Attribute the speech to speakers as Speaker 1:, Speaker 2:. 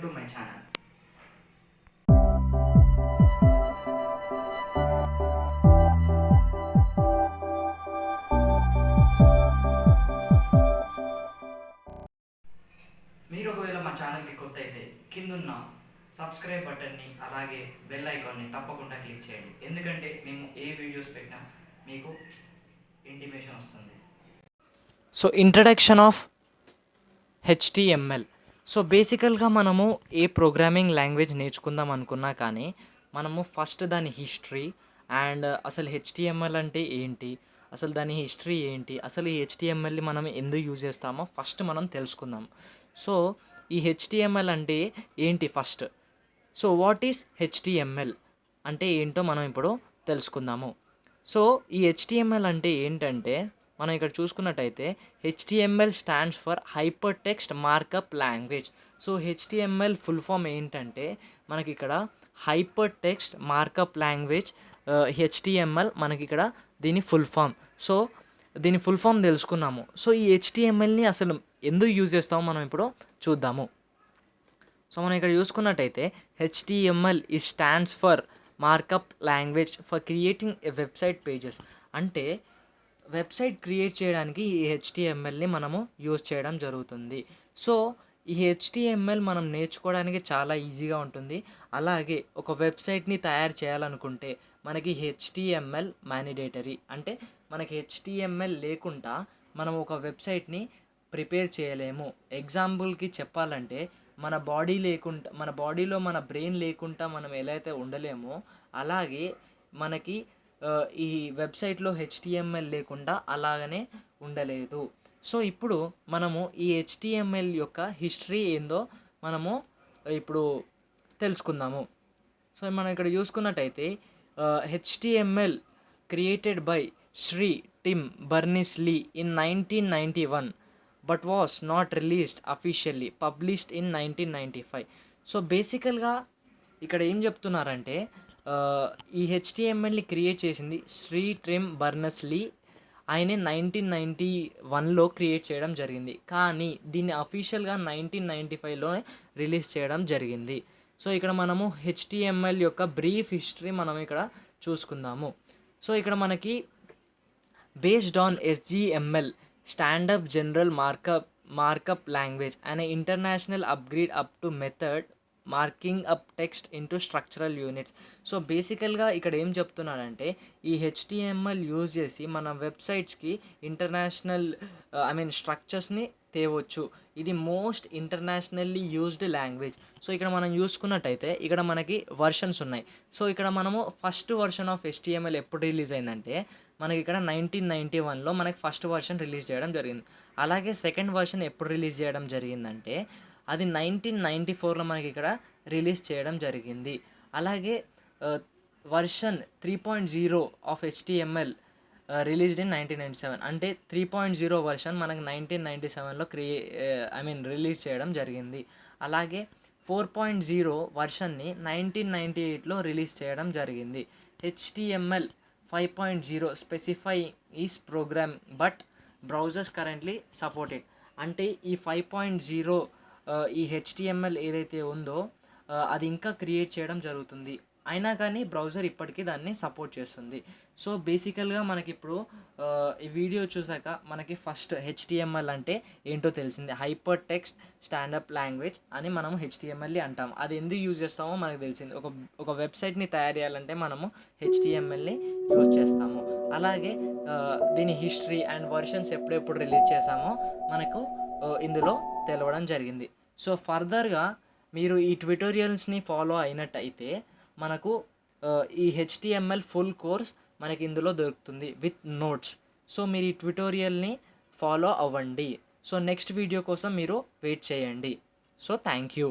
Speaker 1: To my channel. మీరు ఒకవేళ మా ఛానల్కి కొత్త అయితే కిందున్న సబ్స్క్రైబ్ బటన్ని అలాగే బెల్ ఐకాన్ని తప్పకుండా క్లిక్ చేయండి, ఎందుకంటే మేము ఏ వీడియోస్ పెట్టినా మీకు ఇంటిమేషన్ వస్తుంది. So introduction of HTML. So బేసికల్గా మనము ఏ ప్రోగ్రామింగ్ లాంగ్వేజ్ నేర్చుకుందాం అనుకున్నా కానీ మనము ఫస్ట్ దాని హిస్టరీ అండ్ అసలు హెచ్టిఎంఎల్ అంటే ఏంటి, అసలు దాని హిస్టరీ ఏంటి, అసలు ఈ హెచ్టిఎంఎల్ని మనం ఎందుకు యూజ్ చేస్తామో ఫస్ట్ మనం తెలుసుకుందాం. సో ఈ హెచ్టిఎంఎల్ అంటే ఏంటి first. So what is HTML అంటే ఏంటో మనం ఇప్పుడు తెలుసుకుందాము. సో ఈ హెచ్టిఎంఎల్ అంటే ఏంటంటే మనం ఇక్కడ చూసుకున్నట్టయితే HTML stands for hyper text markup language. So HTML full form ఏంటంటే మనకి ఇక్కడ hyper text markup language HTML మనకి ఇక్కడ దీని ఫుల్ ఫామ్. సో దీని ఫుల్ ఫామ్ తెలుసుకున్నాము. సో ఈ హెచ్టిఎంఎల్ని అసలు ఎందుకు యూజ్ చేస్తామో మనం ఇప్పుడు చూద్దాము. సో మనం ఇక్కడ చూసుకున్నట్టయితే హెచ్టిఎంఎల్ ఈ stands for markup language for creating a website pages. అంటే వెబ్సైట్ క్రియేట్ చేయడానికి ఈ హెచ్టిఎంఎల్ని మనము యూజ్ చేయడం జరుగుతుంది. సో ఈ హెచ్టిఎంఎల్ మనం నేర్చుకోవడానికి చాలా ఈజీగా ఉంటుంది. అలాగే ఒక వెబ్సైట్ని తయారు చేయాలనుకుంటే మనకి హెచ్టిఎంఎల్ మ్యాండేటరీ. అంటే మనకి హెచ్టిఎంఎల్ లేకుండా మనం ఒక వెబ్సైట్ని ప్రిపేర్ చేయలేము. ఎగ్జాంపుల్కి చెప్పాలంటే మన బాడీలో మన బ్రెయిన్ లేకుండా మనం ఎలా అయితే ఉండలేమో అలాగే మనకి ఈ వెబ్సైట్లో హెచ్టిఎంఎల్ లేకుండా అలాగనే ఉండలేదు. సో ఇప్పుడు మనము ఈ హెచ్టిఎంఎల్ యొక్క హిస్టరీ ఏందో మనము ఇప్పుడు తెలుసుకుందాము. సో మనం ఇక్కడ చూసుకున్నట్టయితే HTML created by Shri Tim Berners Lee in 1991 but was not released officially, published in 1995. So బేసికల్గా ఇక్కడ ఏం చెప్తున్నారంటే ఈ హెచ్టిఎంఎల్ని క్రియేట్ చేసింది శ్రీ టిమ్ బర్నర్స్-లీ. ఆయనే 1991లో క్రియేట్ చేయడం జరిగింది, కానీ దీన్ని అఫీషియల్గా 1995లోనే రిలీజ్ చేయడం జరిగింది. సో ఇక్కడ మనము హెచ్టిఎంఎల్ యొక్క బ్రీఫ్ హిస్టరీ మనం ఇక్కడ చూసుకుందాము. సో ఇక్కడ మనకి based on SGML standard general markup language and international upgrade up to method marking up text into structural units. So బేసికల్గా ఇక్కడ ఏం చెప్తున్నానంటే ఈ హెచ్టిఎంఎల్ యూజ్ చేసి మన వెబ్సైట్స్కి ఇంటర్నేషనల్ స్ట్రక్చర్స్ని తేవచ్చు. ఇది most internationally used language. So ఇక్కడ మనం చూసుకున్నట్టయితే ఇక్కడ మనకి వర్షన్స్ ఉన్నాయి. సో ఇక్కడ మనము ఫస్ట్ వర్షన్ ఆఫ్ హెచ్టిఎంఎల్ ఎప్పుడు రిలీజ్ అయిందంటే మనకి ఇక్కడ 1991లో మనకి ఫస్ట్ వర్షన్ రిలీజ్ చేయడం జరిగింది. అలాగే సెకండ్ వర్షన్ ఎప్పుడు రిలీజ్ చేయడం జరిగిందంటే అది 1994లో మనకి ఇక్కడ రిలీజ్ చేయడం జరిగింది. అలాగే version 3.0 of HTML released in 1997. అంటే 3.0 వర్షన్ మనకి 1997లో రిలీజ్ చేయడం జరిగింది. అలాగే 4.0 వర్షన్ని 1998లో రిలీజ్ చేయడం జరిగింది. HTML 5.0 specify is program but browsers currently supported. అంటే ఈ 5.0 ఈ హెచ్టిఎంఎల్ ఏదైతే ఉందో అది ఇంకా క్రియేట్ చేయడం జరుగుతుంది, అయినా కానీ బ్రౌజర్ ఇప్పటికీ దాన్ని సపోర్ట్ చేస్తుంది. సో బేసికల్గా మనకి ఇప్పుడు ఈ వీడియో చూసాక మనకి ఫస్ట్ హెచ్టిఎంఎల్ అంటే ఏంటో తెలిసింది. హైపర్ టెక్స్ట్ స్టాండర్డ్ లాంగ్వేజ్ అని మనము హెచ్టిఎంఎల్ని అంటాం. అది ఎందుకు యూజ్ చేస్తామో మనకు తెలిసింది. ఒక వెబ్సైట్ని తయారు చేయాలంటే మనము హెచ్టిఎంఎల్ని యూజ్ చేస్తాము. అలాగే దీని హిస్టరీ అండ్ వర్షన్స్ ఎప్పుడెప్పుడు రిలీజ్ చేసామో మనకు ఇందులో తెలవడం జరిగింది. సో ఫర్దర్గా మీరు ఈ ట్యుటోరియల్స్ని ఫాలో అయినట్టయితే మనకు ఈ హెచ్టిఎంఎల్ ఫుల్ కోర్స్ మనకి ఇందులో దొరుకుతుంది విత్ నోట్స్. సో మీరు ఈ ట్యుటోరియల్ని ఫాలో అవ్వండి. సో నెక్స్ట్ వీడియో కోసం మీరు వెయిట్ చేయండి. So thank you.